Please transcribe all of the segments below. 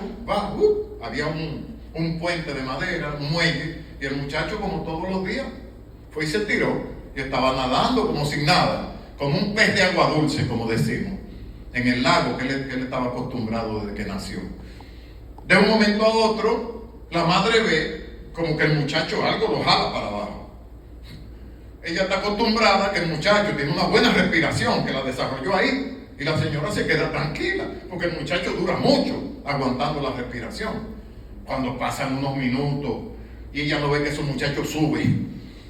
muchacho va, había un puente de madera, un muelle, y el muchacho, como todos los días, fue y se tiró, y estaba nadando como sin nada, como un pez de agua dulce, como decimos, en el lago que él estaba acostumbrado desde que nació. De un momento a otro, la madre ve como que el muchacho algo lo jala para abajo. Ella está acostumbrada a que el muchacho tiene una buena respiración, que la desarrolló ahí, y la señora se queda tranquila, porque el muchacho dura mucho aguantando la respiración. Cuando pasan unos minutos y ella no ve que ese muchacho sube,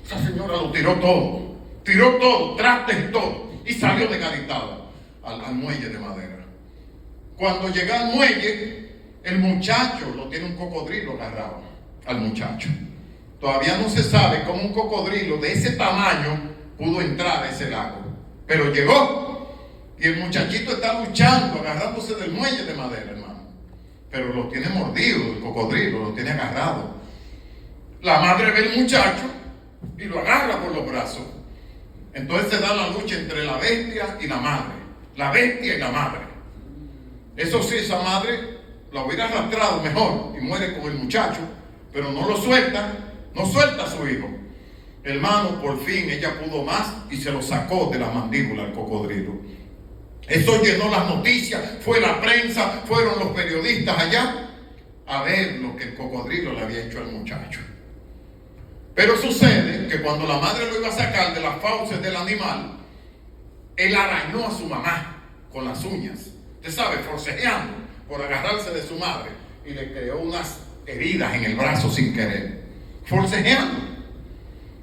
esa señora lo tiró todo, trastes y todo, y salió decaritada al muelle de madera. Cuando llega al muelle, el muchacho lo tiene un cocodrilo agarrado al muchacho. Todavía no se sabe cómo un cocodrilo de ese tamaño pudo entrar a ese lago, pero llegó. Y el muchachito está luchando, agarrándose del muelle de madera, hermano. Pero lo tiene mordido el cocodrilo, lo tiene agarrado. La madre ve al muchacho y lo agarra por los brazos. Entonces se da la lucha entre la bestia y la madre. La bestia y la madre. Eso sí, esa madre la hubiera arrastrado mejor y muere con el muchacho, pero no lo suelta, no suelta a su hijo. Hermano, por fin ella pudo más y se lo sacó de la mandíbula al cocodrilo. Eso llenó las noticias, fue la prensa, fueron los periodistas allá a ver lo que el cocodrilo le había hecho al muchacho. Pero sucede que cuando la madre lo iba a sacar de las fauces del animal, él arañó a su mamá con las uñas. Usted sabe, forcejeando por agarrarse de su madre, y le creó unas heridas en el brazo sin querer, forcejeando.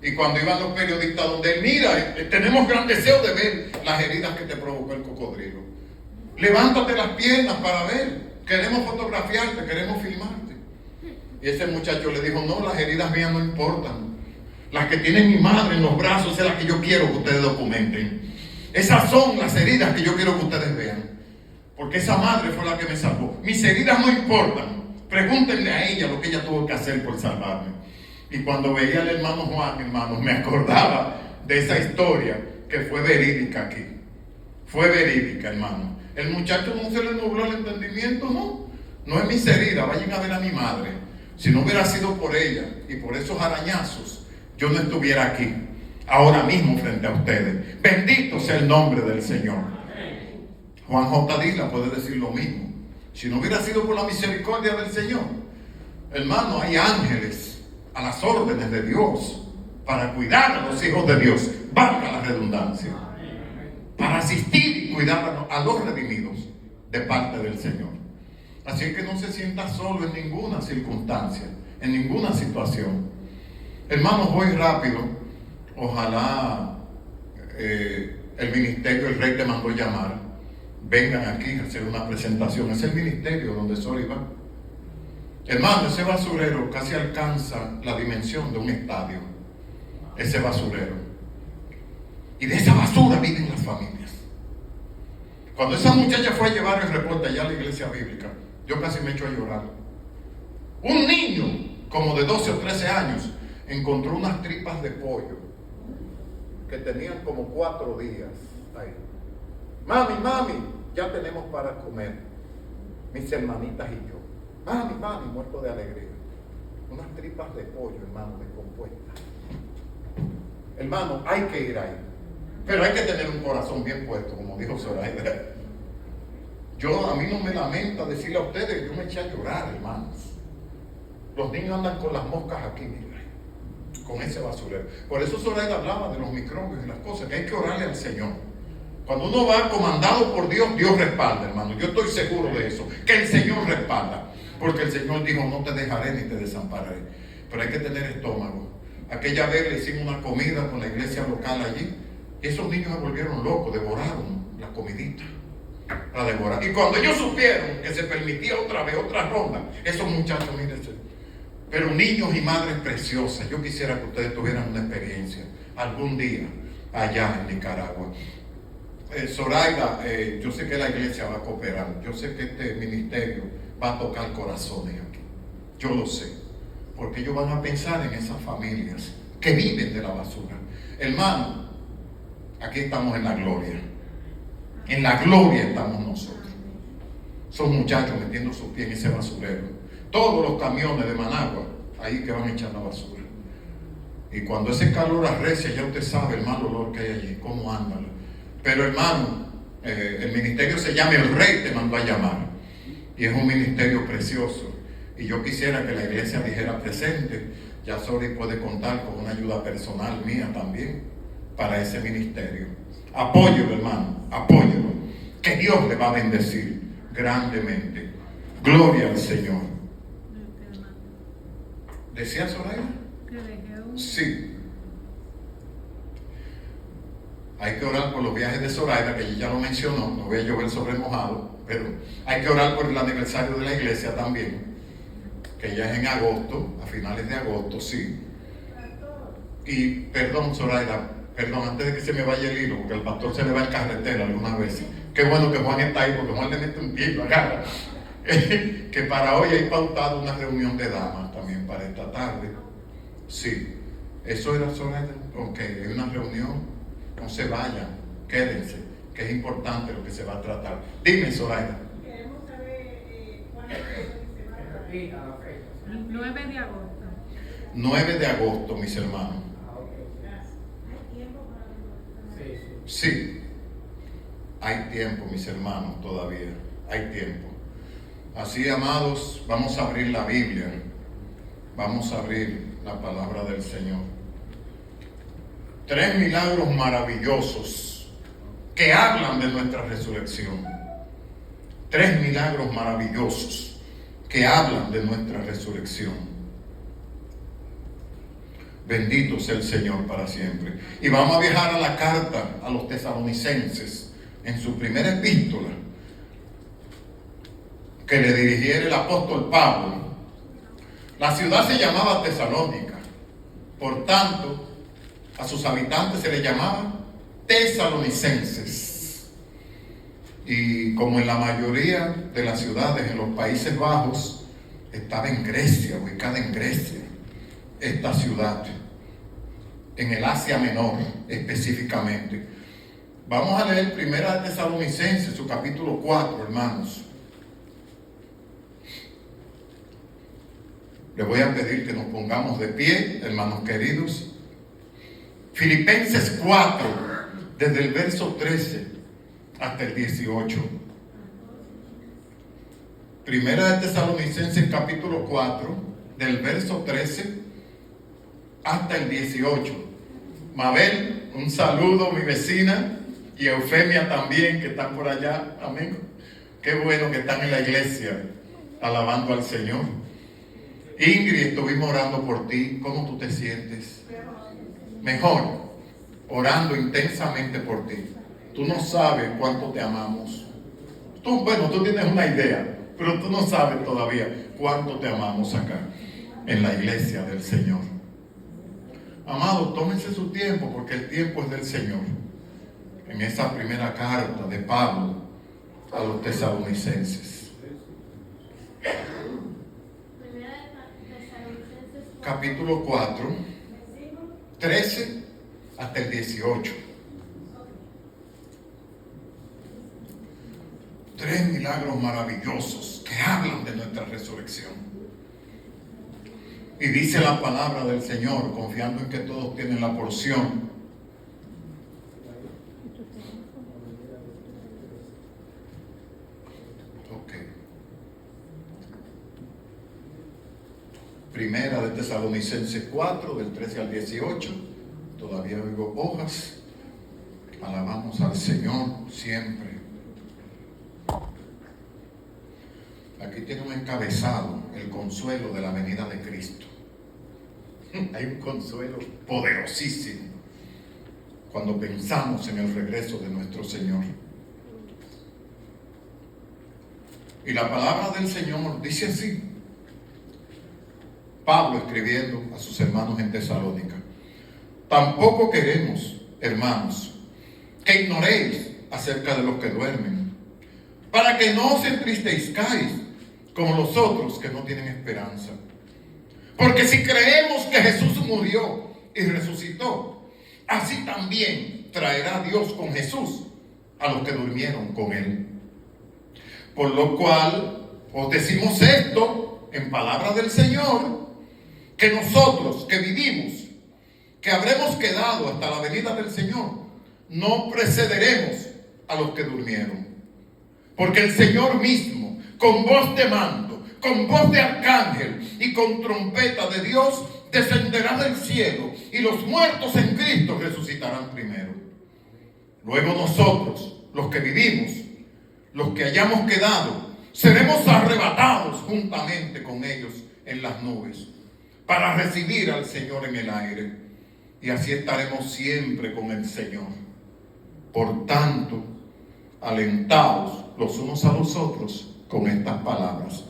Y cuando iban los periodistas donde él, mira, tenemos gran deseo de ver las heridas que te provocó el cocodrilo. Levántate las piernas para ver, queremos fotografiarte, queremos filmarte. Y ese muchacho le dijo, no, las heridas mías no importan. Las que tiene mi madre en los brazos es las que yo quiero que ustedes documenten. Esas son las heridas que yo quiero que ustedes vean. Porque esa madre fue la que me salvó. Mis heridas no importan. Pregúntenle a ella lo que ella tuvo que hacer por salvarme. Y cuando veía al hermano Juan, hermanos, me acordaba de esa historia que fue verídica aquí. Fue verídica, hermano. El muchacho no se le nubló el entendimiento, no. No es mis heridas, vayan a ver a mi madre. Si no hubiera sido por ella y por esos arañazos, yo no estuviera aquí, ahora mismo frente a ustedes. Bendito sea el nombre del Señor. Juan J. Dila puede decir lo mismo. Si no hubiera sido por la misericordia del Señor, hermano, hay ángeles a las órdenes de Dios para cuidar a los hijos de Dios, valga la redundancia, para asistir y cuidar a los redimidos de parte del Señor. Así que no se sienta solo en ninguna circunstancia, en ninguna situación. Hermanos, voy rápido. Ojalá el ministerio, el rey te mandó llamar, vengan aquí a hacer una presentación. Es el ministerio donde Sori va. Hermano, ese basurero casi alcanza la dimensión de un estadio. Ese basurero. Y de esa basura viven las familias. Cuando esa muchacha fue a llevar el reporte allá a la iglesia bíblica, yo casi me echo a llorar. Un niño, como de 12 o 13 años, encontró unas tripas de pollo que tenían como 4 días ahí. Mami, ya tenemos para comer. Mis hermanitas y yo. Mami, muerto de alegría. Unas tripas de pollo, hermano, descompuestas. Hermano, hay que ir ahí. Pero hay que tener un corazón bien puesto, como dijo Zoraida. A mí no me lamenta decirle a ustedes, yo me eché a llorar, hermanos. Los niños andan con las moscas aquí, mira, con ese basurero. Por eso Zoraida hablaba de los microbios y las cosas, que hay que orarle al Señor. Cuando uno va comandado por Dios, Dios respalda, hermano. Yo estoy seguro de eso, que el Señor respalda. Porque el Señor dijo, no te dejaré ni te desampararé. Pero hay que tener estómago. Aquella vez le hicimos una comida con la iglesia local allí. Y esos niños se volvieron locos, devoraron la comidita. La devoraron. Y cuando ellos supieron que se permitía otra vez otra ronda, esos muchachos, mírense. Pero niños y madres preciosas. Yo quisiera que ustedes tuvieran una experiencia algún día allá en Nicaragua. Zoraida, yo sé que la iglesia va a cooperar. Yo sé que este ministerio va a tocar corazones aquí. Yo lo sé. Porque ellos van a pensar en esas familias que viven de la basura. Hermano, aquí estamos en la gloria. En la gloria estamos nosotros. esos muchachos metiendo sus pies en ese basurero. Todos los camiones de Managua, ahí que van echando basura. Y cuando ese calor arrecia, ya usted sabe el mal olor que hay allí, cómo andan. Pero hermano, el ministerio se llama El Rey te mandó a llamar. Y es un ministerio precioso. Y yo quisiera que la iglesia dijera presente. Ya Sori puede contar con una ayuda personal mía también para ese ministerio. Apóyelo, hermano, apóyelo. Que Dios le va a bendecir grandemente. Gloria al Señor. ¿Decía Soraya? Sí. Hay que orar por los viajes de Zoraida, que ella ya lo mencionó, no voy a llover sobre mojado, pero hay que orar por el aniversario de la iglesia también, que ya es en agosto, a finales de agosto, sí. Y perdón, Zoraida, perdón, antes de que se me vaya el hilo, porque el pastor se le va en carretera algunas veces. Qué bueno que Juan está ahí, porque Juan le mete un tiro acá. Que para hoy hay pautado una reunión de damas también para esta tarde. Sí, eso era Zoraida. Ok, hay una reunión. No se vayan, quédense, que es importante lo que se va a tratar. Dime, Zoraida. Queremos saber cuándo se va a Repita la fecha. 9 de agosto. 9 de agosto, mis hermanos. ¿Hay tiempo para Sí. Sí, hay tiempo, mis hermanos, todavía. Hay tiempo. Así, amados, vamos a abrir la Biblia. Vamos a abrir la palabra del Señor. 3 milagros maravillosos que hablan de nuestra resurrección. 3 milagros maravillosos que hablan de nuestra resurrección. Bendito sea el Señor para siempre. Y vamos a viajar a la carta a los tesalonicenses, en su primera epístola, que le dirigiera el apóstol Pablo. La ciudad se llamaba Tesalónica. Por tanto, a sus habitantes se les llamaba tesalonicenses. Y como en la mayoría de las ciudades en los Países Bajos, estaba en Grecia, ubicada en Grecia, esta ciudad, en el Asia Menor específicamente. Vamos a leer Primera de Tesalonicenses, su capítulo 4, hermanos. Les voy a pedir que nos pongamos de pie, hermanos queridos. Filipenses 4, desde el verso 13 hasta el 18. Primera de Tesalonicenses capítulo 4, del verso 13 hasta el 18. Mabel, un saludo, mi vecina, y Eufemia también, que están por allá. Amén. Qué bueno que están en la iglesia, alabando al Señor. Ingrid, estuvimos orando por ti. ¿Cómo tú te sientes? Mejor, orando intensamente por ti. Tú no sabes cuánto te amamos. Tú tienes una idea, pero tú no sabes todavía cuánto te amamos acá, en la iglesia del Señor. Amados, tómense su tiempo, porque el tiempo es del Señor. En esa primera carta de Pablo a los tesalonicenses. Capítulo 4, 13 hasta el 18. 3 milagros maravillosos que hablan de nuestra resurrección. Y dice la palabra del Señor, confiando en que todos tienen la porción. Ok. Primera de Tesalonicenses 4, del 13 al 18. Todavía oigo hojas. Alabamos al Señor siempre. Aquí tiene un encabezado, el consuelo de la venida de Cristo. Hay un consuelo poderosísimo cuando pensamos en el regreso de nuestro Señor. Y la palabra del Señor dice así. Pablo escribiendo a sus hermanos en Tesalónica: tampoco queremos, hermanos, que ignoréis acerca de los que duermen, para que no os entristezcáis como los otros que no tienen esperanza. Porque si creemos que Jesús murió y resucitó, así también traerá Dios con Jesús a los que durmieron con él. Por lo cual os decimos esto en palabra del Señor, que nosotros que vivimos, que habremos quedado hasta la venida del Señor, no precederemos a los que durmieron. Porque el Señor mismo, con voz de mando, con voz de arcángel y con trompeta de Dios, descenderá del cielo, y los muertos en Cristo resucitarán primero. Luego nosotros, los que vivimos, los que hayamos quedado, seremos arrebatados juntamente con ellos en las nubes, para recibir al Señor en el aire, y así estaremos siempre con el Señor. Por tanto, alentaos los unos a los otros con estas palabras.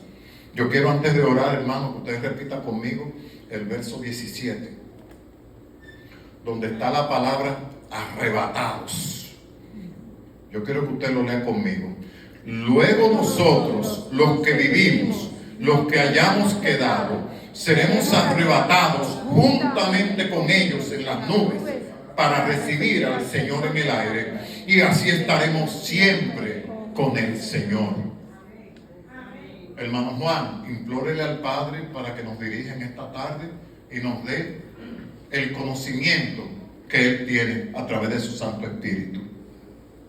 Yo quiero, antes de orar, hermano, que ustedes repitan conmigo el verso 17, donde está la palabra arrebatados. Yo quiero que usted lo lea conmigo. Luego nosotros, los que vivimos, los que hayamos quedado, seremos arrebatados juntamente con ellos en las nubes para recibir al Señor en el aire, y así estaremos siempre con el Señor. Hermano Juan, implórele al Padre para que nos dirija en esta tarde y nos dé el conocimiento que Él tiene a través de su Santo Espíritu.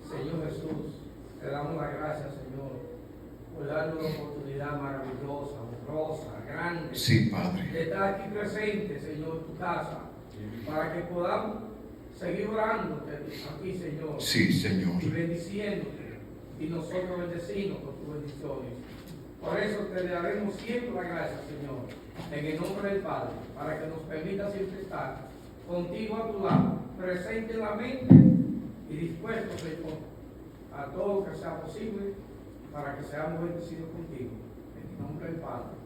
Señor Jesús, te damos las gracias, Señor, por darnos una oportunidad maravillosa, honrosa, grande. Sí, Padre. De estar aquí presente, Señor, en tu casa, para que podamos seguir orándote aquí, Señor. Sí, Señor. Y bendiciéndote, y nosotros bendecimos con tus bendiciones. Por eso te daremos siempre la gracia, Señor, en el nombre del Padre, para que nos permita siempre estar contigo a tu lado, presente en la mente y dispuesto, Señor, a todo lo que sea posible para que seamos bendecidos contigo. En el nombre del Padre.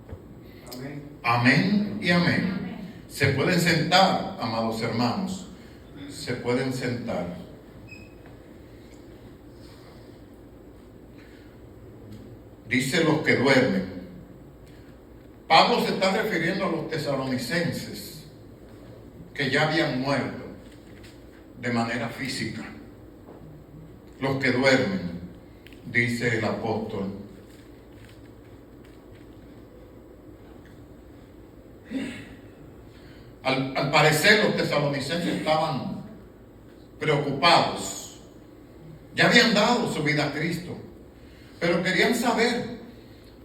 Amén. Amén y amén. Se pueden sentar, amados hermanos. Se pueden sentar. Dice los que duermen. Pablo se está refiriendo a los tesalonicenses que ya habían muerto de manera física. Los que duermen, dice el apóstol. Al parecer los tesalonicenses estaban preocupados. Ya habían dado su vida a Cristo, pero querían saber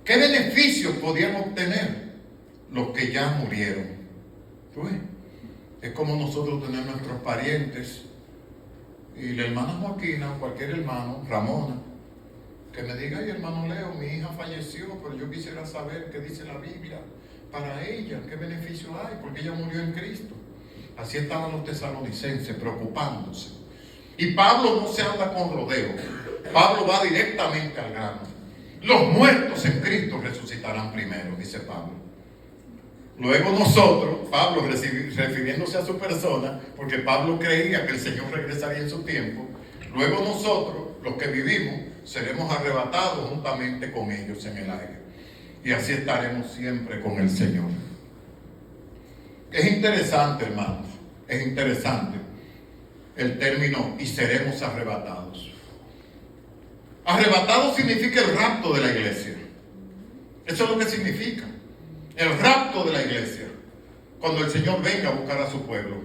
qué beneficios podían obtener los que ya murieron. ¿Tú ves? Es como nosotros tener nuestros parientes, y la hermana Joaquina o cualquier hermano, Ramona, que me diga: ay, hermano Leo, mi hija falleció, pero yo quisiera saber qué dice la Biblia para ella, qué beneficio hay, porque ella murió en Cristo. Así estaban los tesalonicenses preocupándose. Y Pablo no se anda con rodeo. Pablo va directamente al grano. Los muertos en Cristo resucitarán primero, dice Pablo. Luego nosotros, Pablo refiriéndose a su persona, porque Pablo creía que el Señor regresaría en su tiempo. Luego nosotros, los que vivimos, seremos arrebatados juntamente con ellos en el aire. Y así estaremos siempre con el Señor. Es interesante, hermanos, es interesante el término "y seremos arrebatados". Arrebatado significa el rapto de la iglesia. Eso es lo que significa. El rapto de la iglesia. Cuando el Señor venga a buscar a su pueblo.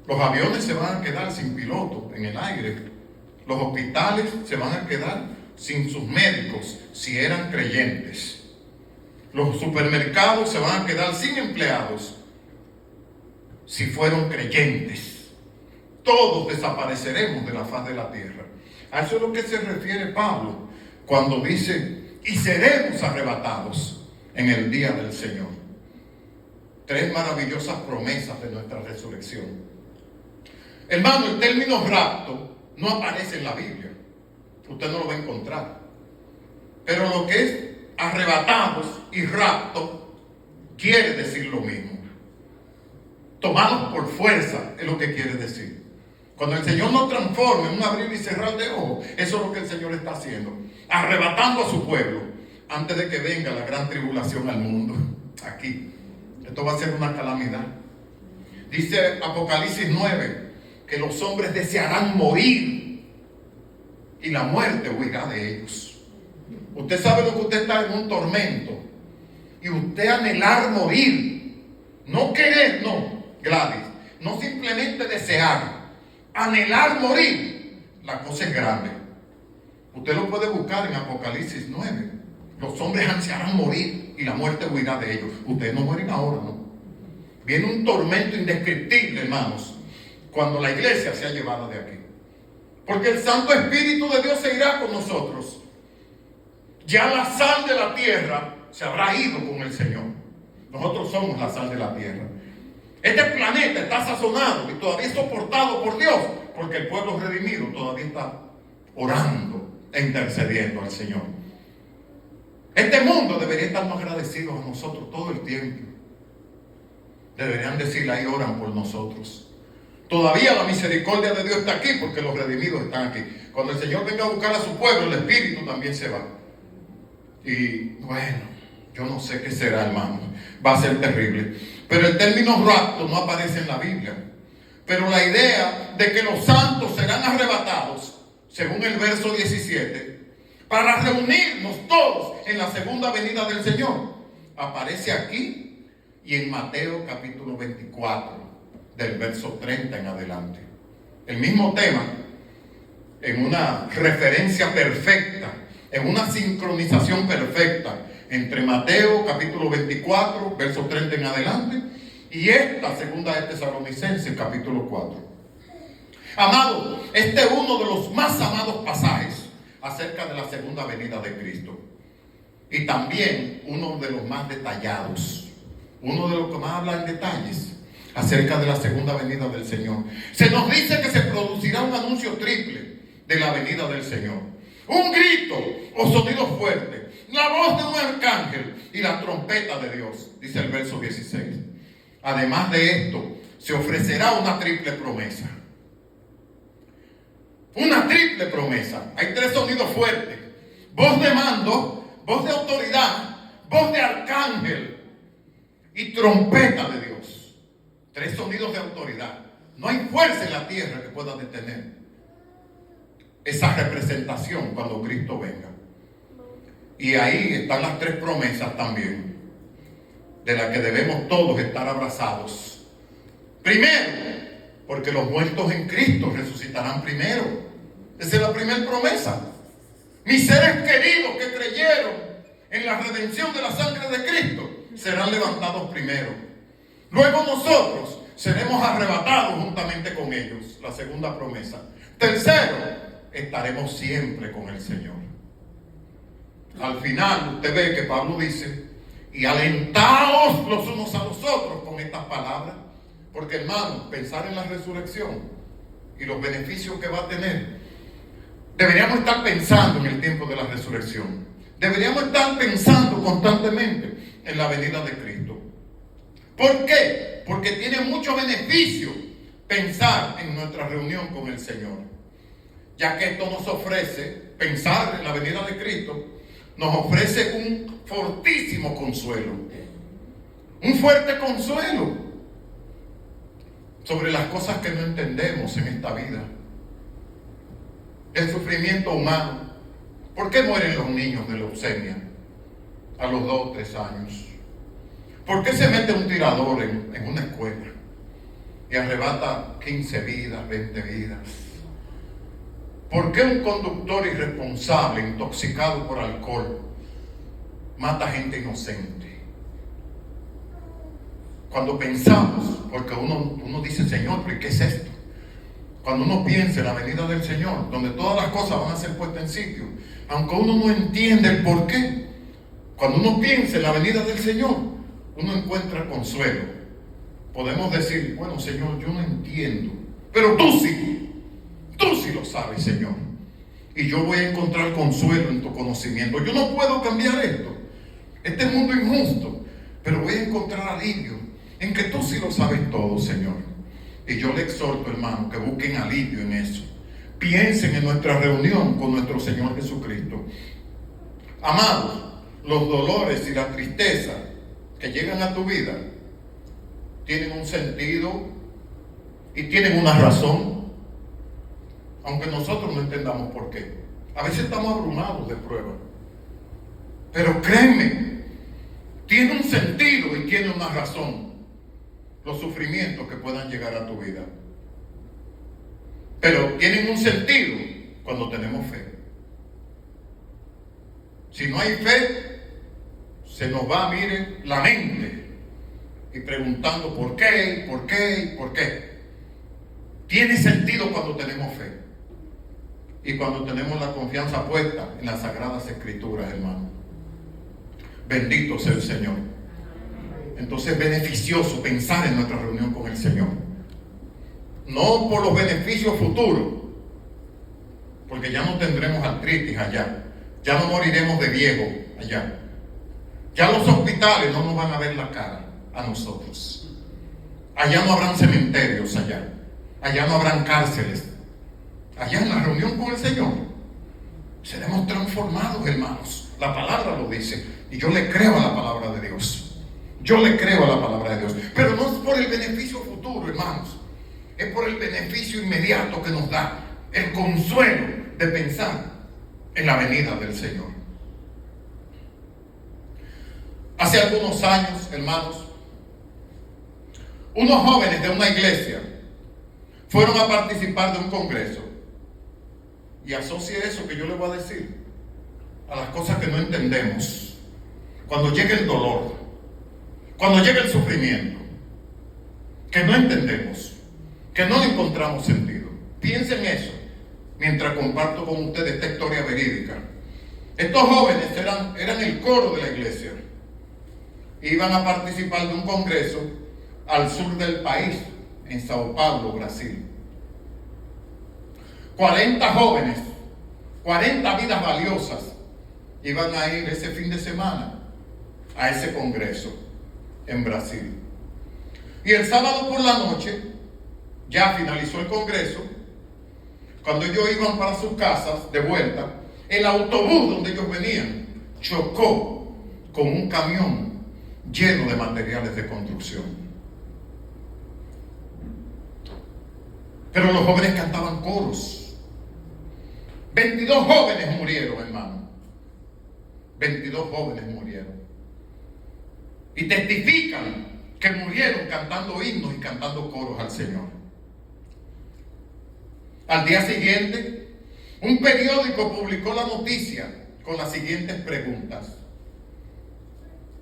Los aviones se van a quedar sin piloto en el aire. Los hospitales se van a quedar sin sus médicos si eran creyentes. Los supermercados se van a quedar sin empleados si fueron creyentes. Todos desapareceremos de la faz de la tierra. A eso es lo que se refiere Pablo cuando dice: y seremos arrebatados en el día del Señor. Tres maravillosas promesas de nuestra resurrección. Hermano, el término rapto no aparece en la Biblia. Usted no lo va a encontrar. Pero lo que es arrebatados y rapto quiere decir lo mismo. Tomados por fuerza es lo que quiere decir. Cuando el Señor nos transforma en un abrir y cerrar de ojos, eso es lo que el Señor está haciendo. Arrebatando a su pueblo antes de que venga la gran tribulación al mundo. Aquí. Esto va a ser una calamidad. Dice Apocalipsis 9 que los hombres desearán morir y la muerte huirá de ellos. Usted sabe lo que usted está en un tormento. Y usted anhelar morir. No querer, no, Gladys. No simplemente desear. Anhelar morir. La cosa es grande. Usted lo puede buscar en Apocalipsis 9. Los hombres ansiarán morir y la muerte huirá de ellos. Ustedes no mueren ahora, ¿no? Viene un tormento indescriptible, hermanos, cuando la iglesia sea llevada de aquí. Porque el Santo Espíritu de Dios se irá con nosotros. Ya la sal de la tierra se habrá ido con el Señor. Nosotros somos la sal de la tierra. Este planeta está sazonado y todavía es soportado por Dios, porque el pueblo redimido todavía está orando e intercediendo al Señor. Este mundo debería estarnos agradecidos a nosotros todo el tiempo. Deberían decirle, ahí oran por nosotros. Todavía la misericordia de Dios está aquí porque los redimidos están aquí. Cuando el Señor venga a buscar a su pueblo, el Espíritu también se va. Y bueno, yo no sé qué será, hermano. Va a ser terrible. Pero el término rapto no aparece en la Biblia. Pero la idea de que los santos serán arrebatados, según el verso 17, para reunirnos todos en la segunda venida del Señor, aparece aquí y en Mateo capítulo 24, del verso 30 en adelante. El mismo tema, en una referencia perfecta, en una sincronización perfecta entre Mateo capítulo 24, verso 30 en adelante, y esta segunda de Tesalonicenses capítulo 4. Amado, este es uno de los más amados pasajes acerca de la segunda venida de Cristo. Y también uno de los más detallados, uno de los que más habla en detalles acerca de la segunda venida del Señor. Se nos dice que se producirá un anuncio triple de la venida del Señor. Un grito o sonido fuerte, la voz de un arcángel y la trompeta de Dios, dice el verso 16. Además de esto, se ofrecerá una triple promesa. Una triple promesa. Hay tres sonidos fuertes: voz de mando, voz de autoridad, voz de arcángel y trompeta de Dios. Tres sonidos de autoridad. No hay fuerza en la tierra que pueda detener esa representación cuando Cristo venga. Y ahí están las tres promesas también, de las que debemos todos estar abrazados. Primero, porque los muertos en Cristo resucitarán primero. Esa es la primera promesa. Mis seres queridos que creyeron en la redención de la sangre de Cristo serán levantados primero. Luego nosotros seremos arrebatados juntamente con ellos. La segunda promesa. Tercero, estaremos siempre con el Señor. Al final usted ve que Pablo dice: y alentaos los unos a los otros con estas palabras. Porque, hermanos, pensar en la resurrección y los beneficios que va a tener, deberíamos estar pensando en el tiempo de la resurrección. Deberíamos estar pensando constantemente en la venida de Cristo. ¿Por qué? Porque tiene mucho beneficio pensar en nuestra reunión con el Señor. Ya que esto nos ofrece, pensar en la venida de Cristo, nos ofrece un fortísimo consuelo. Un fuerte consuelo sobre las cosas que no entendemos en esta vida. El sufrimiento humano. ¿Por qué mueren los niños de leucemia a los 2 o 3 años? ¿Por qué se mete un tirador en una escuela y arrebata 15 vidas, 20 vidas? ¿Por qué un conductor irresponsable, intoxicado por alcohol, mata gente inocente? Cuando pensamos, porque uno dice: Señor, ¿pero qué es esto? Cuando uno piensa en la venida del Señor, donde todas las cosas van a ser puestas en sitio, aunque uno no entiende el por qué, cuando uno piensa en la venida del Señor, uno encuentra consuelo. Podemos decir: bueno, Señor, yo no entiendo, pero tú sí lo sabes, Señor, y yo voy a encontrar consuelo en tu conocimiento. Yo no puedo cambiar esto, este mundo injusto, pero voy a encontrar alivio en que tú sí lo sabes todo, Señor. Y yo le exhorto, hermano, que busquen alivio en eso. Piensen en nuestra reunión con nuestro Señor Jesucristo. Amados, los dolores y la tristeza que llegan a tu vida tienen un sentido y tienen una razón, aunque nosotros no entendamos por qué. A veces estamos abrumados de pruebas. Pero créeme, tiene un sentido y tiene una razón los sufrimientos que puedan llegar a tu vida. Pero tienen un sentido cuando tenemos fe. Si no hay fe, se nos va, mire, la mente y preguntando por qué, por qué, por qué. Tiene sentido cuando tenemos fe y cuando tenemos la confianza puesta en las Sagradas Escrituras, hermano. Bendito sea el Señor. Entonces es beneficioso pensar en nuestra reunión con el Señor. No por los beneficios futuros, porque ya no tendremos artritis allá, ya no moriremos de viejo allá, ya los hospitales no nos van a ver la cara a nosotros, allá no habrán cementerios, allá no habrán cárceles, allá en la reunión con el Señor seremos transformados, hermanos. La palabra lo dice y yo le creo a la palabra de Dios, yo le creo a la palabra de Dios, pero no es por el beneficio futuro, hermanos, es por el beneficio inmediato que nos da el consuelo de pensar en la venida del Señor. Hace algunos años, hermanos, unos jóvenes de una iglesia fueron a participar de un congreso. Y asocie eso que yo le voy a decir a las cosas que no entendemos. Cuando llegue el dolor, cuando llegue el sufrimiento, que no entendemos, que no le encontramos sentido. Piensen eso mientras comparto con ustedes esta historia verídica. Estos jóvenes eran el coro de la iglesia. Iban a participar de un congreso al sur del país, en Sao Paulo, Brasil. 40 jóvenes, 40 vidas valiosas iban a ir ese fin de semana a ese congreso en Brasil. Y el sábado por la noche, ya finalizó el congreso, cuando ellos iban para sus casas de vuelta, el autobús donde ellos venían chocó con un camión lleno de materiales de construcción. Pero los jóvenes cantaban coros. 22 jóvenes murieron, hermano. 22 jóvenes murieron. Y testifican que murieron cantando himnos y cantando coros al Señor. Al día siguiente, un periódico publicó la noticia con las siguientes preguntas.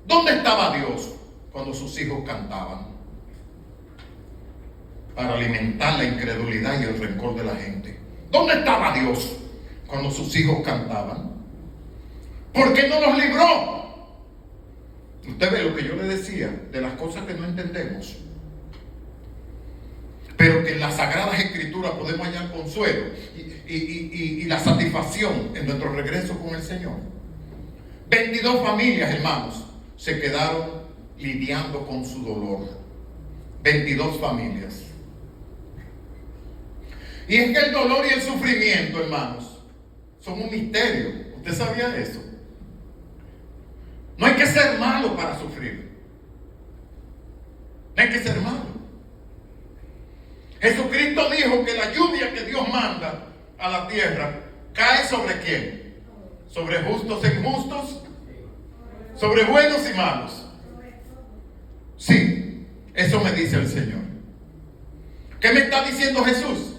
¿Dónde estaba Dios cuando sus hijos cantaban? Para alimentar la incredulidad y el rencor de la gente. ¿Dónde estaba Dios cuando sus hijos cantaban? ¿Por qué no los libró? Usted ve lo que yo le decía de las cosas que no entendemos, pero que en las Sagradas Escrituras podemos hallar consuelo y la satisfacción en nuestro regreso con el Señor. 22 familias, hermanos, se quedaron lidiando con su dolor. 22 familias. Y es que el dolor y el sufrimiento, hermanos, son un misterio. ¿Usted sabía eso? No hay que ser malo para sufrir. No hay que ser malo. Jesucristo dijo que la lluvia que Dios manda a la tierra cae sobre ¿quién? Sobre justos e injustos, sobre buenos y malos. Sí, eso me dice el Señor. ¿Qué me está diciendo Jesús?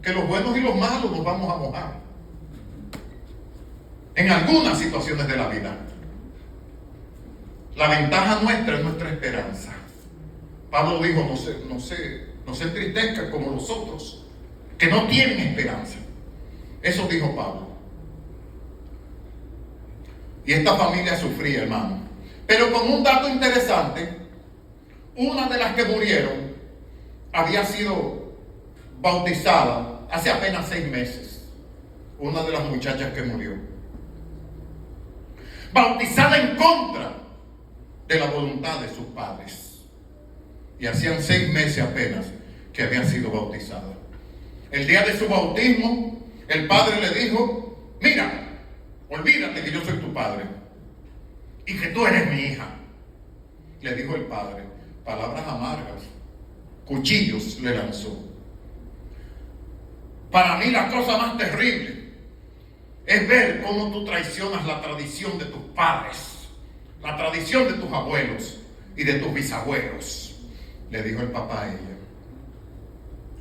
Que los buenos y los malos nos vamos a mojar en algunas situaciones de la vida. La ventaja nuestra es nuestra esperanza. Pablo dijo, no se entristezcan como los otros, que no tienen esperanza. Eso dijo Pablo. Y esta familia sufría, hermano. Pero con un dato interesante, una de las que murieron había sido bautizada hace apenas 6 meses. Una de las muchachas que murió. Bautizada en contra de la voluntad de sus padres. Y hacían 6 meses apenas que había sido bautizada. El día de su bautismo, el padre le dijo, mira, olvídate que yo soy tu padre y que tú eres mi hija. Le dijo el padre, palabras amargas, cuchillos le lanzó. Para mí la cosa más terrible es ver cómo tú traicionas la tradición de tus padres. padres, la tradición de tus abuelos y de tus bisabuelos, le dijo el papá a ella.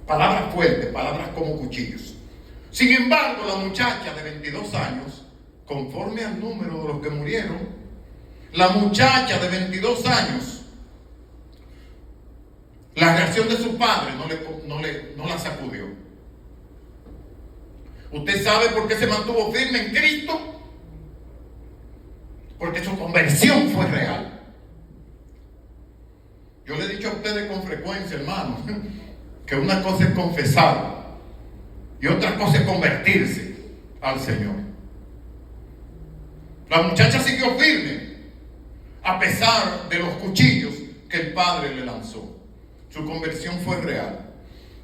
Palabras fuertes, palabras como cuchillos. Sin embargo, la muchacha de 22 años, conforme al número de los que murieron, la muchacha de 22 años, la reacción de su padre no la sacudió. ¿Usted sabe por qué se mantuvo firme en Cristo? Porque su conversión fue real. Yo le he dicho a ustedes con frecuencia, hermanos, que una cosa es confesar y otra cosa es convertirse al Señor. La muchacha siguió firme a pesar de los cuchillos que el padre le lanzó. Su conversión fue real.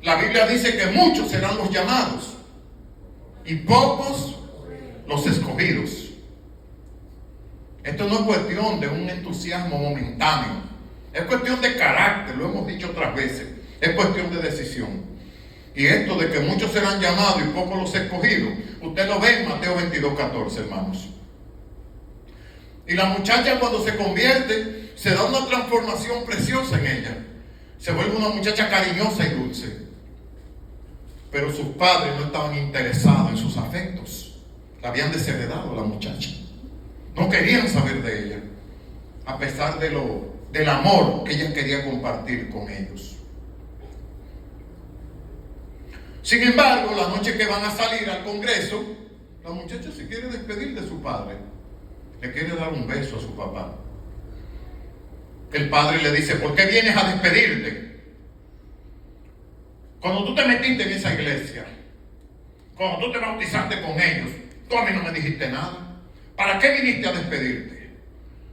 La Biblia dice que muchos serán los llamados y pocos los escogidos. Esto no es cuestión de un entusiasmo momentáneo, es cuestión de carácter, lo hemos dicho otras veces, es cuestión de decisión. Y esto de que muchos serán llamados y pocos los escogidos, usted lo ve en Mateo 22:14, hermanos. Y la muchacha, cuando se convierte, se da una transformación preciosa en ella. Se vuelve una muchacha cariñosa y dulce. Pero sus padres no estaban interesados en sus afectos. La habían desheredado a la muchacha. No querían saber de ella, a pesar del amor que ella quería compartir con ellos. Sin embargo, la noche que van a salir al Congreso, la muchacha se quiere despedir de su padre. Le quiere dar un beso a su papá. El padre le dice: ¿por qué vienes a despedirte? Cuando tú te metiste en esa iglesia, cuando tú te bautizaste con ellos, tú a mí no me dijiste nada. ¿Para qué viniste a despedirte?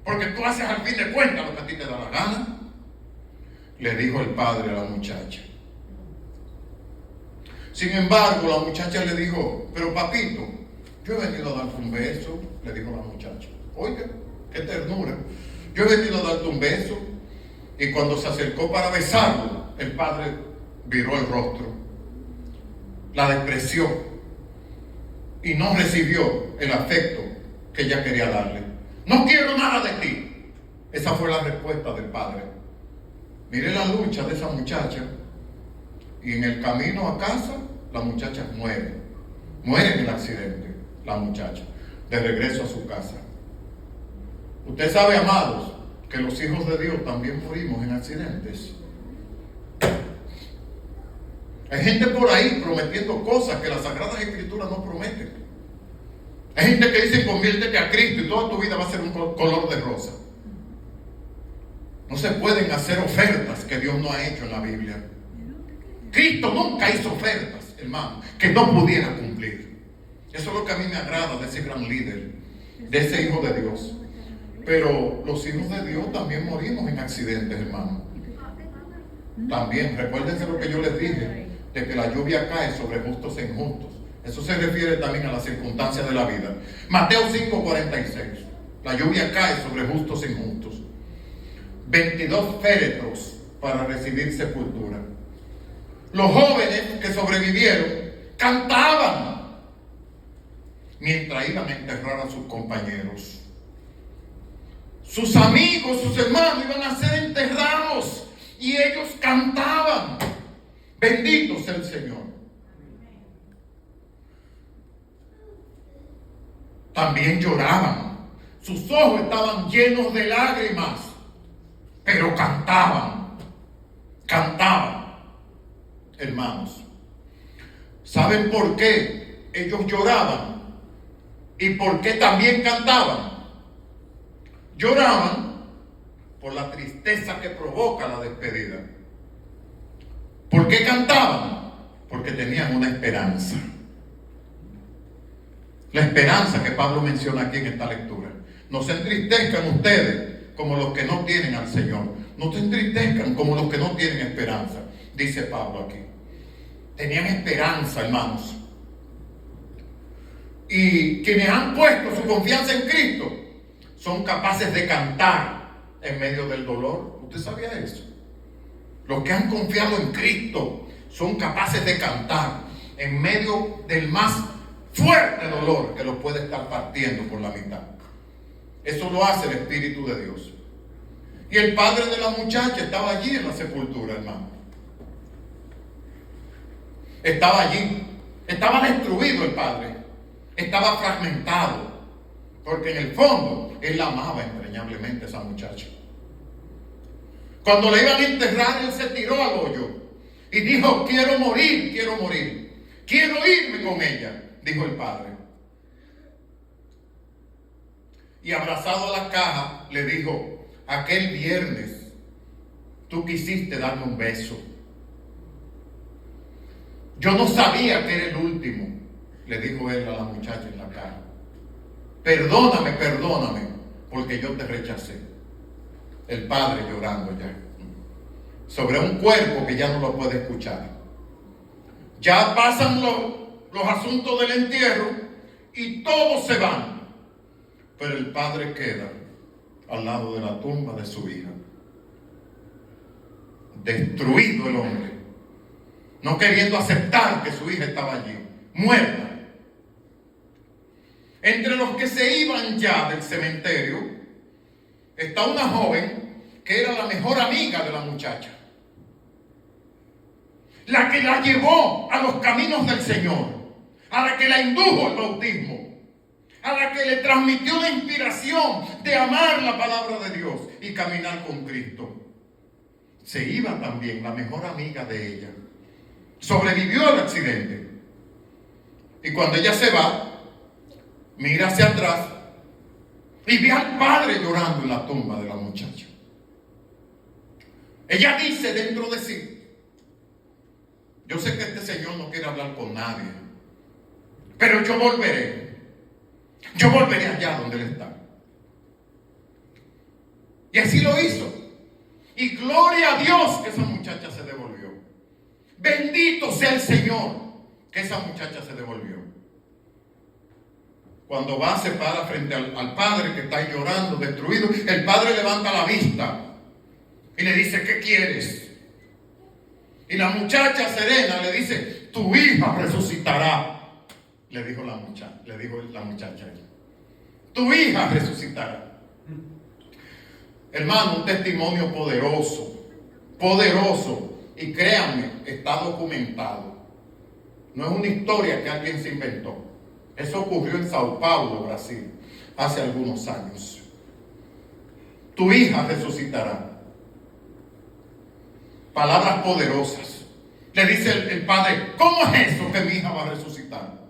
Porque tú haces al fin de cuentas lo que a ti te da la gana. Le dijo el padre a la muchacha. Sin embargo, la muchacha le dijo: pero papito, yo he venido a darte un beso. Le dijo la muchacha. Oiga, qué ternura. Yo he venido a darte un beso. Y cuando se acercó para besarlo, el padre viró el rostro, la despreció y no recibió el afecto que ella quería darle. No quiero nada de ti. Esa fue la respuesta del padre. Mire la lucha de esa muchacha. Y en el camino a casa, la muchacha muere. Muere en el accidente, la muchacha, de regreso a su casa. Usted sabe, amados, que los hijos de Dios también morimos en accidentes. Hay gente por ahí prometiendo cosas que las Sagradas Escrituras no prometen. Hay gente que dice: conviértete a Cristo y toda tu vida va a ser un color de rosa. No se pueden hacer ofertas que Dios no ha hecho en la Biblia. Cristo nunca hizo ofertas, hermano, que no pudiera cumplir. Eso es lo que a mí me agrada de ese gran líder, de ese hijo de Dios. Pero los hijos de Dios también morimos en accidentes, hermano. También, recuérdense lo que yo les dije, de que la lluvia cae sobre justos e injustos. Eso se refiere también a las circunstancias de la vida. Mateo 5:46. La lluvia cae sobre justos e injustos. 22 féretros para recibir sepultura. Los jóvenes que sobrevivieron cantaban mientras iban a enterrar a sus compañeros. Sus amigos, sus hermanos iban a ser enterrados y ellos cantaban: bendito sea el Señor. También lloraban. Sus ojos estaban llenos de lágrimas, pero cantaban. Cantaban, hermanos. ¿Saben por qué ellos lloraban? ¿Y por qué también cantaban? Lloraban por la tristeza que provoca la despedida. ¿Por qué cantaban? Porque tenían una esperanza. La esperanza que Pablo menciona aquí en esta lectura. No se entristezcan ustedes como los que no tienen al Señor. No se entristezcan como los que no tienen esperanza, dice Pablo aquí. Tenían esperanza, hermanos. Y quienes han puesto su confianza en Cristo son capaces de cantar en medio del dolor. ¿Usted sabía eso? Los que han confiado en Cristo son capaces de cantar en medio del más fuerte dolor que los puede estar partiendo por la mitad. Eso lo hace el Espíritu de Dios. Y el padre de la muchacha estaba allí en la sepultura, hermano. Estaba allí. Estaba destruido el padre. Estaba fragmentado. Porque en el fondo, él la amaba entrañablemente a esa muchacha. Cuando le iban a enterrar, él se tiró al hoyo. Y dijo, quiero morir, quiero morir. Quiero irme con ella, dijo el padre. Y abrazado a la caja, le dijo, aquel viernes tú quisiste darme un beso. Yo no sabía que era el último, le dijo él a la muchacha en la caja. Perdóname, perdóname, porque yo te rechacé. El padre llorando ya, sobre un cuerpo que ya no lo puede escuchar. Ya pasan los asuntos del entierro y todos se van. Pero el padre queda al lado de la tumba de su hija. Destruido el hombre, no queriendo aceptar que su hija estaba allí, muerta. Entre los que se iban ya del cementerio, está una joven que era la mejor amiga de la muchacha. La que la llevó a los caminos del Señor, a la que la indujo al bautismo, a la que le transmitió la inspiración de amar la palabra de Dios y caminar con Cristo. Se iba también la mejor amiga de ella. Sobrevivió al accidente. Y cuando ella se va, mira hacia atrás y ve al padre llorando en la tumba de la muchacha. Ella dice dentro de sí, yo sé que este señor no quiere hablar con nadie, pero yo volveré. Yo volveré allá donde él está. Y así lo hizo. Y gloria a Dios que esa muchacha se devolvió. Bendito sea el Señor que esa muchacha se devolvió. Cuando va, se para frente al padre que está llorando, destruido. El padre levanta la vista y le dice, ¿qué quieres? Y la muchacha serena le dice, tu hija resucitará. Le dijo la muchacha. Tu hija resucitará. Hermano, un testimonio poderoso. Poderoso. Y créanme, está documentado. No es una historia que alguien se inventó. Eso ocurrió en Sao Paulo, Brasil, hace algunos años. Tu hija resucitará. Palabras poderosas. Le dice el padre, ¿cómo es eso que mi hija va a resucitar?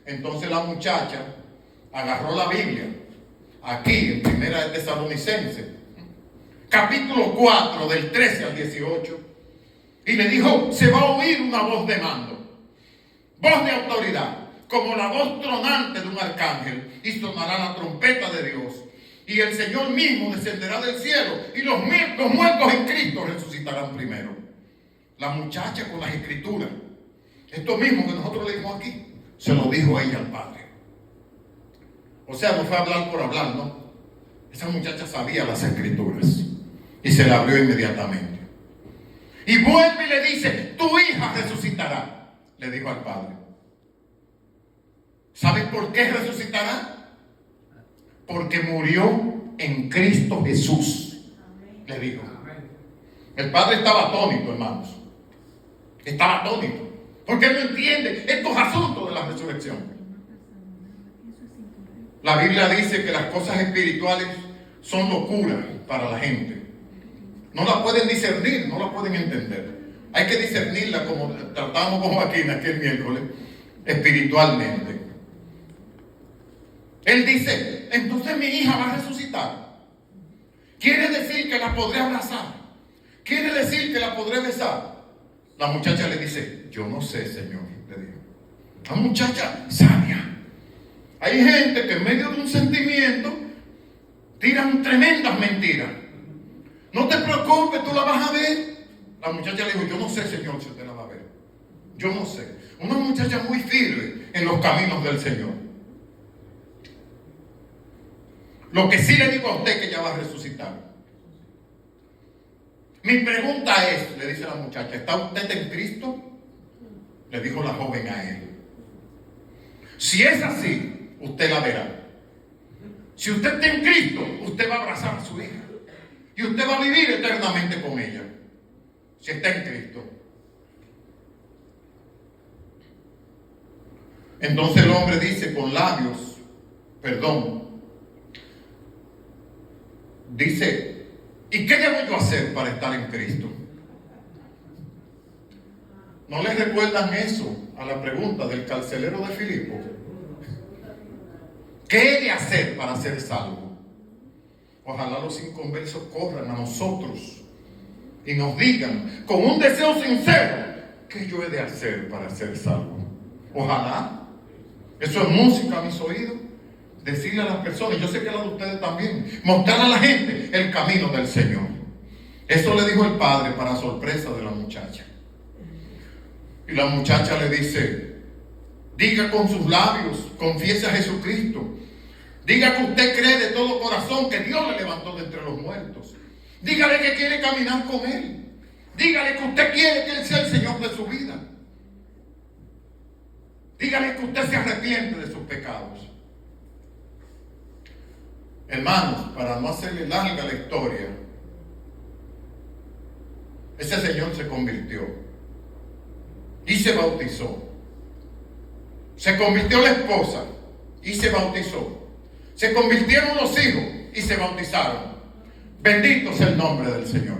Entonces la muchacha agarró la Biblia, aquí en Primera de Tesalonicenses, capítulo 4, del 13 al 18, y le dijo, se va a oír una voz de mando, voz de autoridad, como la voz tronante de un arcángel, y sonará la trompeta de Dios, y el Señor mismo descenderá del cielo, y los muertos en Cristo resucitarán primero. La muchacha con las escrituras, esto mismo que nosotros leímos aquí, se lo dijo ella al padre. O sea, no fue a hablar por hablar, no. Esa muchacha sabía las escrituras y se la abrió inmediatamente. Y vuelve y le dice, tu hija resucitará, le dijo al padre. ¿Sabes por qué resucitará? Porque murió en Cristo Jesús, le dijo. El padre estaba atónito, hermanos. Estaba atónito. Porque él no entiende estos asuntos de la resurrección. La Biblia dice que las cosas espirituales son locura para la gente. No la pueden discernir, no la pueden entender. Hay que discernirla como tratamos con Joaquín aquel miércoles, espiritualmente. Él dice, entonces mi hija va a resucitar. Quiere decir que la podré abrazar. Quiere decir que la podré besar. La muchacha le dice, yo no sé, Señor, le dijo. La muchacha sabia. Hay gente que en medio de un sentimiento tiran tremendas mentiras. No te preocupes, tú la vas a ver. La muchacha le dijo, yo no sé, Señor, si usted la va a ver. Yo no sé. Una muchacha muy firme en los caminos del Señor. Lo que sí le digo a usted que ella va a resucitar. Mi pregunta es, le dice la muchacha, ¿está usted en Cristo? Le dijo la joven a él. Si es así, usted la verá. Si usted está en Cristo, usted va a abrazar a su hija. Y usted va a vivir eternamente con ella. Si está en Cristo. Entonces el hombre dice con labios, dice, ¿y qué debo yo hacer para estar en Cristo? ¿No les recuerdan eso a la pregunta del carcelero de Filipo? ¿Qué he de hacer para ser salvo? Ojalá los inconversos corran a nosotros y nos digan con un deseo sincero, ¿qué yo he de hacer para ser salvo? Ojalá. Eso es música a mis oídos. Decirle a las personas, yo sé que la de ustedes también, mostrar a la gente el camino del Señor. Eso le dijo el padre para sorpresa de la muchacha. Y la muchacha le dice, diga con sus labios, confiese a Jesucristo. Diga que usted cree de todo corazón que Dios le levantó de entre los muertos. Dígale que quiere caminar con Él. Dígale que usted quiere que Él sea el Señor de su vida. Dígale que usted se arrepiente de sus pecados. Hermanos, para no hacerle larga la historia, ese señor se convirtió y se bautizó. Se convirtió la esposa y se bautizó. Se convirtieron los hijos y se bautizaron. Bendito sea el nombre del Señor.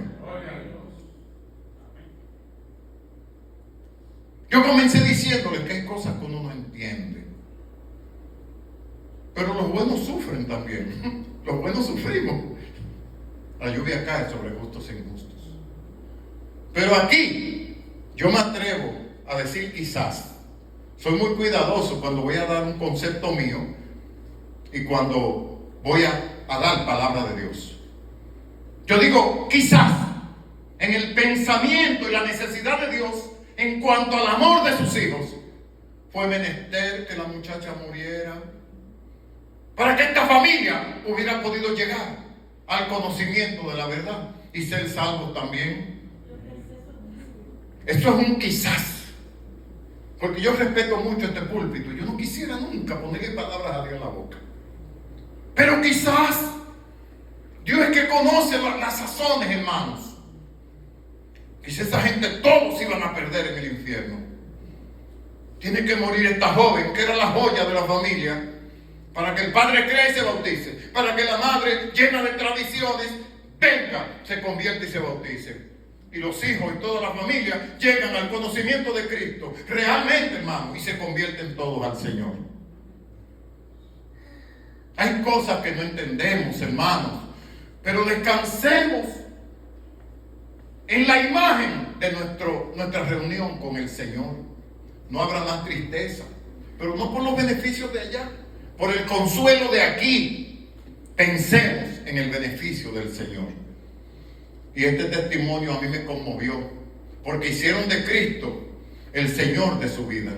Yo comencé diciéndoles que hay cosas que uno no entiende. Pero los buenos sufren también. Los buenos sufrimos. La lluvia cae sobre justos e injustos. Pero aquí yo me atrevo a decir quizás. Soy muy cuidadoso cuando voy a dar un concepto mío y cuando voy a dar palabra de Dios. Yo digo quizás en el pensamiento y la necesidad de Dios en cuanto al amor de sus hijos, fue menester que la muchacha muriera para que esta familia hubiera podido llegar al conocimiento de la verdad y ser salvos también. Esto es un quizás, porque yo respeto mucho este púlpito. Yo no quisiera nunca ponerle palabras a Dios en la boca, pero quizás Dios es que conoce las sazones, hermanos. Quizás esa gente todos iban a perder en el infierno. Tiene que morir esta joven que era la joya de la familia, para que el padre crea y se bautice, para que la madre, llena de tradiciones, venga, se convierta y se bautice, y los hijos y toda la familia llegan al conocimiento de Cristo realmente, hermano, y se convierten todos al Señor. Hay cosas que no entendemos, hermanos, pero descansemos en la imagen de nuestra reunión con el Señor. No habrá más tristeza, pero no por los beneficios de allá, por el consuelo de aquí. Pensemos en el beneficio del Señor. Y este testimonio a mí me conmovió, porque hicieron de Cristo el Señor de su vida.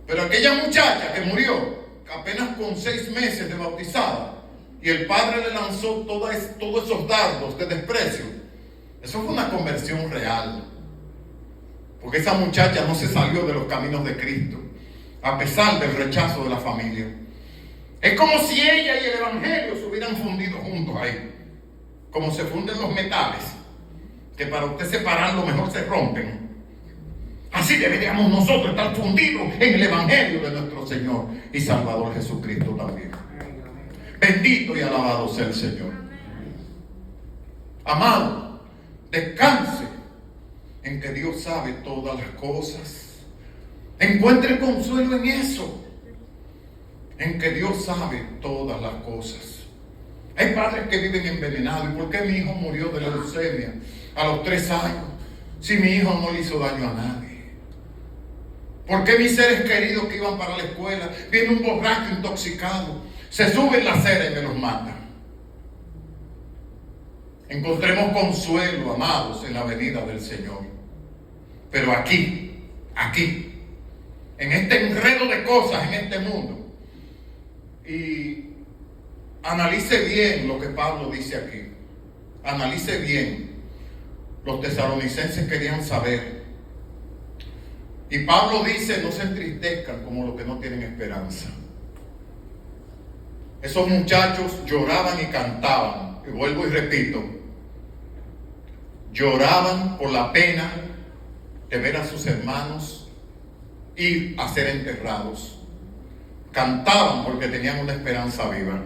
Pero aquella muchacha que murió apenas con 6 meses de bautizada, y el padre le lanzó todos esos dardos de desprecio, eso fue una conversión real. Porque esa muchacha no se salió de los caminos de Cristo, a pesar del rechazo de la familia. Es como si ella y el Evangelio se hubieran fundido juntos ahí, como se funden los metales, que para usted separarlo mejor se rompen. Así deberíamos nosotros estar fundidos en el Evangelio de nuestro Señor y Salvador Jesucristo también. Bendito y alabado sea el Señor. Amado, descanse en que Dios sabe todas las cosas. Encuentre consuelo en eso, en que Dios sabe todas las cosas. Hay padres que viven envenenados. ¿Y por qué mi hijo murió de leucemia a los 3 años? Si mi hijo no le hizo daño a nadie. ¿Por qué mis seres queridos que iban para la escuela, viene un borracho intoxicado, se sube en la acera y me los mata? Encontremos consuelo, amados, en la venida del Señor. Pero aquí, en este enredo de cosas en este mundo, y analice bien lo que Pablo dice aquí. Analice bien. Los tesalonicenses querían saber. Y Pablo dice, no se entristezcan como los que no tienen esperanza. Esos muchachos lloraban y cantaban. Y vuelvo y repito, lloraban por la pena de ver a sus hermanos ir a ser enterrados. Cantaban porque tenían una esperanza viva.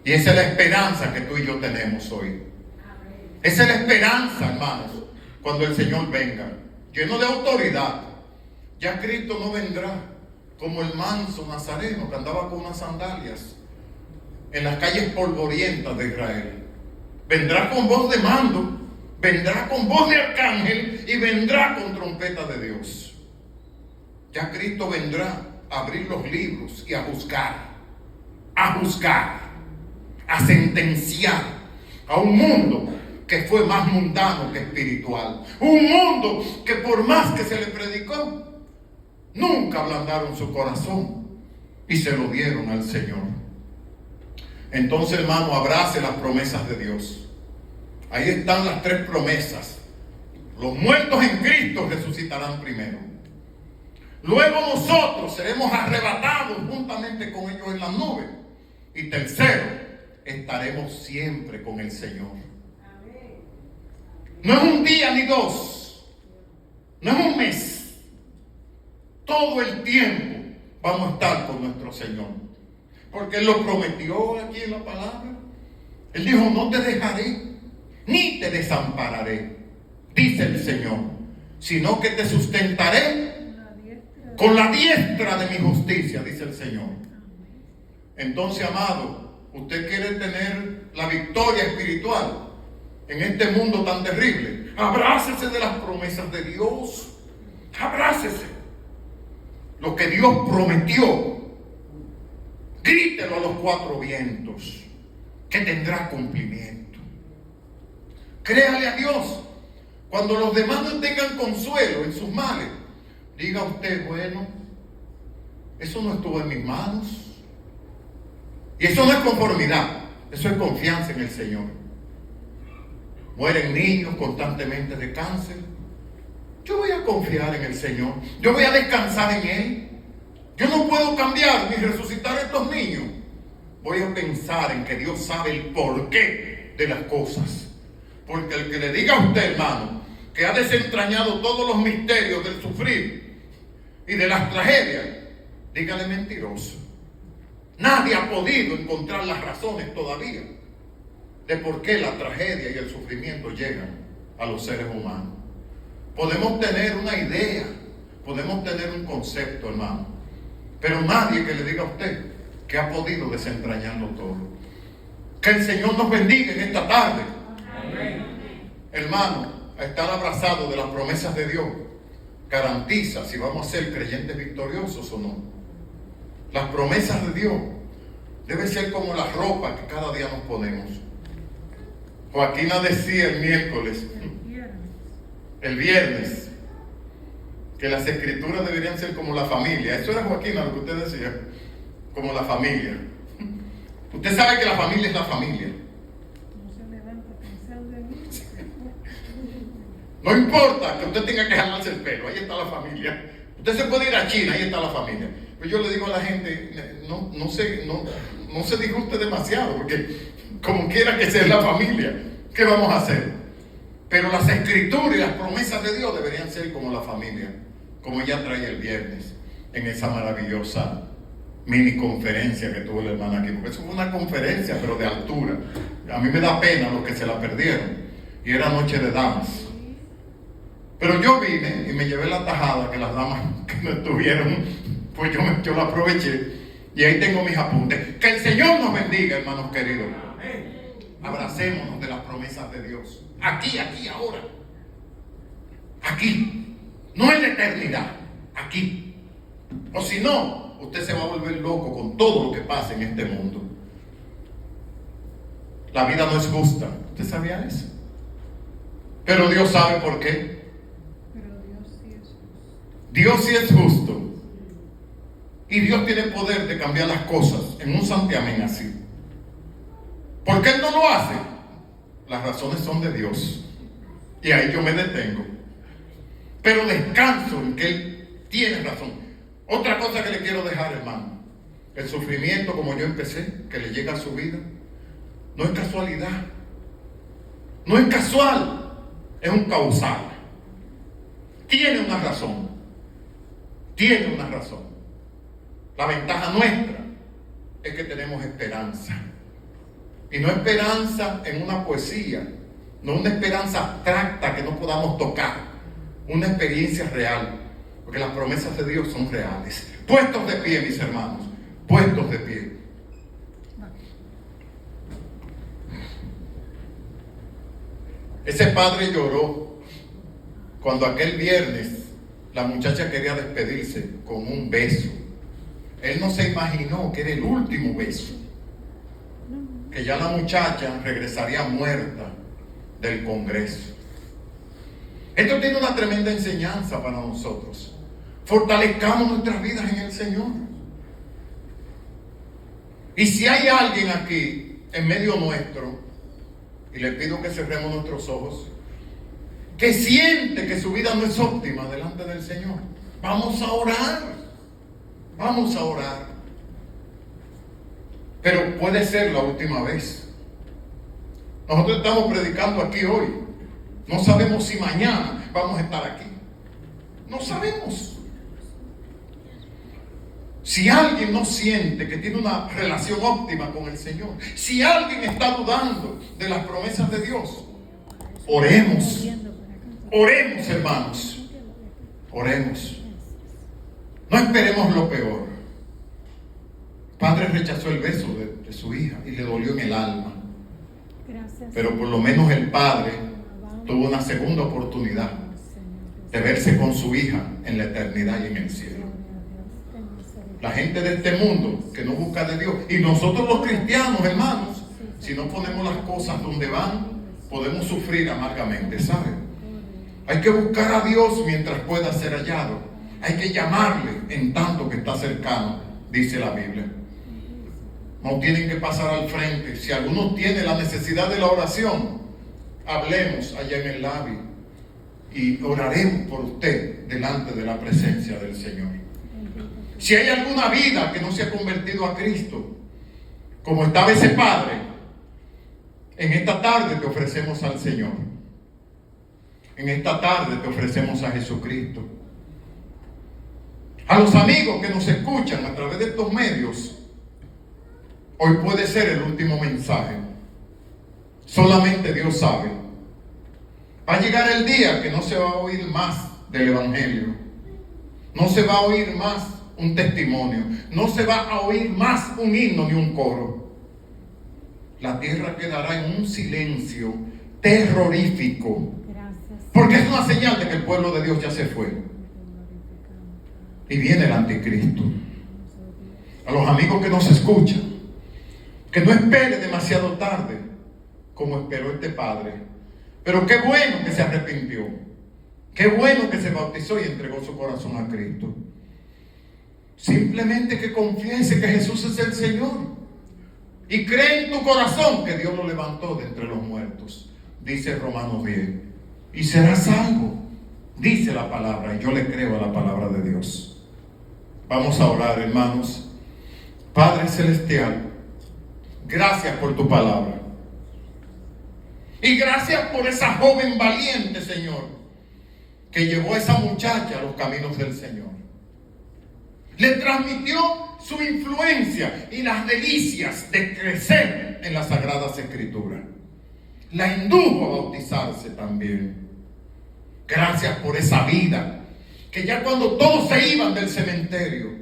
Y esa es la esperanza que tú y yo tenemos hoy. Esa es la esperanza, hermanos, cuando el Señor venga, lleno de autoridad. Ya Cristo no vendrá como el manso nazareno que andaba con unas sandalias en las calles polvorientas de Israel. Vendrá con voz de mando, vendrá con voz de arcángel y vendrá con trompeta de Dios. Ya Cristo vendrá a abrir los libros y a juzgar, a sentenciar a un mundo que fue más mundano que espiritual. Un mundo que por más que se le predicó, nunca ablandaron su corazón y se lo dieron al Señor. Entonces, hermano, abrace las promesas de Dios. Ahí están las 3 promesas. Los muertos en Cristo resucitarán primero. Luego nosotros seremos arrebatados juntamente con ellos en las nubes. Y tercero, estaremos siempre con el Señor. No es un día ni 2, no es un mes. Todo el tiempo vamos a estar con nuestro Señor. Porque Él lo prometió aquí en la palabra. Él dijo, no te dejaré, ni te desampararé, dice el Señor, sino que te sustentaré con la diestra de mi justicia, dice el Señor. Entonces, amado, usted quiere tener la victoria espiritual en este mundo tan terrible. Abrácese de las promesas de Dios. Abrácese. Lo que Dios prometió, grítelo a los 4 vientos, que tendrá cumplimiento. Créale a Dios. Cuando los demás no tengan consuelo en sus males, diga usted, bueno, eso no estuvo en mis manos. Y eso no es conformidad, eso es confianza en el Señor. Mueren niños constantemente de cáncer. Yo voy a confiar en el Señor. Yo voy a descansar en Él. Yo no puedo cambiar ni resucitar a estos niños. Voy a pensar en que Dios sabe el porqué de las cosas. Porque el que le diga a usted, hermano, que ha desentrañado todos los misterios del sufrir y de las tragedias, dígale mentiroso. Nadie ha podido encontrar las razones todavía de por qué la tragedia y el sufrimiento llegan a los seres humanos. Podemos tener una idea, podemos tener un concepto, hermano, pero nadie que le diga a usted que ha podido desentrañarlo todo. Que el Señor nos bendiga en esta tarde. Amén. Hermano, estar abrazado de las promesas de Dios garantiza si vamos a ser creyentes victoriosos o no. Las promesas de Dios deben ser como la ropa que cada día nos ponemos. Joaquina decía el viernes, que las escrituras deberían ser como la familia. Eso era Joaquina lo que usted decía, como la familia. Usted sabe que la familia es la familia. No importa que usted tenga que jalarse el pelo, ahí está la familia. Usted se puede ir a China, ahí está la familia. Pero yo le digo a la gente, no se disguste demasiado, porque como quiera que sea la familia, ¿qué vamos a hacer? Pero las escrituras y las promesas de Dios deberían ser como la familia, como ella trae el viernes, en esa maravillosa mini conferencia que tuvo la hermana aquí, porque eso fue una conferencia, pero de altura. A mí me da pena los que se la perdieron, y era noche de damas. Pero yo vine y me llevé la tajada que las damas que no estuvieron, pues yo la aproveché, y ahí tengo mis apuntes. Que el Señor nos bendiga, hermanos queridos. Abracémonos de las promesas de Dios. Aquí, ahora. Aquí. No en la eternidad. Aquí. O si no, usted se va a volver loco con todo lo que pasa en este mundo. La vida no es justa. ¿Usted sabía eso? Pero Dios sabe por qué. Dios sí es justo. Y Dios tiene poder de cambiar las cosas en un santiamén así. ¿Por qué Él no lo hace? Las razones son de Dios. Y ahí yo me detengo. Pero descanso en que Él tiene razón. Otra cosa que le quiero dejar, hermano, el sufrimiento como yo empecé, que le llega a su vida, no es casualidad. No es casual, es un causal. Tiene una razón. Tiene una razón. La ventaja nuestra es que tenemos esperanza. Y no esperanza en una poesía, no una esperanza abstracta que no podamos tocar, una experiencia real, porque las promesas de Dios son reales. Puestos de pie, mis hermanos, puestos de pie. Ese padre lloró cuando aquel viernes la muchacha quería despedirse con un beso. Él no se imaginó que era el último beso, que ya la muchacha regresaría muerta del Congreso. Esto tiene una tremenda enseñanza para nosotros. Fortalezcamos nuestras vidas en el Señor. Y si hay alguien aquí en medio nuestro, y le pido que cerremos nuestros ojos, que siente que su vida no es óptima delante del Señor, vamos a orar. Vamos a orar. Pero puede ser la última vez. Nosotros estamos predicando aquí hoy. No sabemos si mañana vamos a estar aquí. No sabemos. Si alguien no siente que tiene una relación óptima con el Señor, si alguien está dudando de las promesas de Dios, oremos. Oremos, hermanos. Oremos. No esperemos lo peor. Padre rechazó el beso de su hija y le dolió en el alma. Pero por lo menos el padre tuvo una segunda oportunidad de verse con su hija en la eternidad y en el cielo. La gente de este mundo que no busca de Dios, y nosotros los cristianos, hermanos, si no ponemos las cosas donde van, podemos sufrir amargamente, ¿saben? Hay que buscar a Dios mientras pueda ser hallado. Hay que llamarle en tanto que está cercano, dice la Biblia. No tienen que pasar al frente. Si alguno tiene la necesidad de la oración, hablemos allá en el lobby y oraremos por usted delante de la presencia del Señor. Si hay alguna vida que no se ha convertido a Cristo, como estaba ese padre, en esta tarde te ofrecemos al Señor. En esta tarde te ofrecemos a Jesucristo. A los amigos que nos escuchan a través de estos medios, hoy puede ser el último mensaje. Solamente Dios sabe. Va a llegar el día que no se va a oír más del Evangelio. No se va a oír más un testimonio. No se va a oír más un himno ni un coro. La tierra quedará en un silencio terrorífico. Porque es una señal de que el pueblo de Dios ya se fue. Y viene el anticristo. A los amigos que nos escuchan, que no espere demasiado tarde, como esperó este padre. Pero qué bueno que se arrepintió. Qué bueno que se bautizó y entregó su corazón a Cristo. Simplemente que confiese que Jesús es el Señor. Y cree en tu corazón que Dios lo levantó de entre los muertos. Dice Romanos 10. Y serás salvo. Dice la palabra. Y yo le creo a la palabra de Dios. Vamos a orar, hermanos. Padre Celestial, gracias por tu palabra. Y gracias por esa joven valiente, Señor, que llevó a esa muchacha a los caminos del Señor. Le transmitió su influencia y las delicias de crecer en las Sagradas Escrituras. La indujo a bautizarse también. Gracias por esa vida que ya cuando todos se iban del cementerio,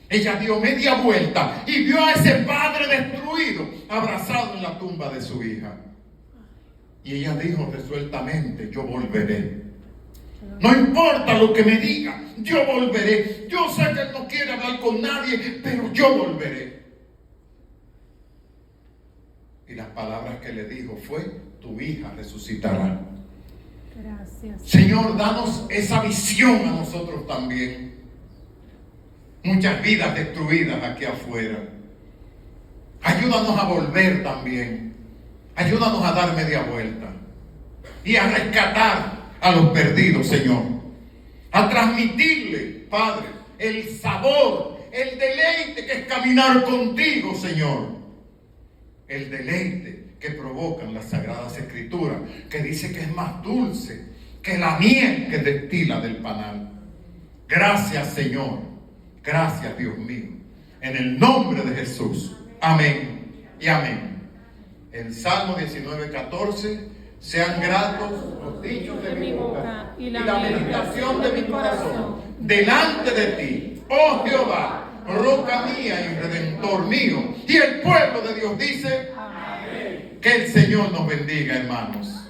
ella dio media vuelta y vio a ese padre destruido abrazado en la tumba de su hija. Y ella dijo resueltamente: yo volveré. No importa lo que me diga, yo volveré. Yo sé que él no quiere hablar con nadie, pero yo volveré. Y las palabras que le dijo fue: tu hija resucitará. Gracias. Señor, danos esa visión a nosotros también. Muchas vidas destruidas aquí afuera. Ayúdanos a volver también. Ayúdanos a dar media vuelta y a rescatar a los perdidos, Señor. A transmitirle, Padre, el sabor el deleite que es caminar contigo, Señor. El deleite que provocan las Sagradas Escrituras, que dice que es más dulce que la miel que destila del panal. Gracias, Señor. Gracias, Dios mío. En el nombre de Jesús. Amén y amén. El Salmo 19:14. Sean gratos los dichos de mi boca y la meditación de mi corazón delante de ti, oh Jehová, roca mía y redentor mío. Y el pueblo de Dios dice: amén. Que el Señor nos bendiga, hermanos.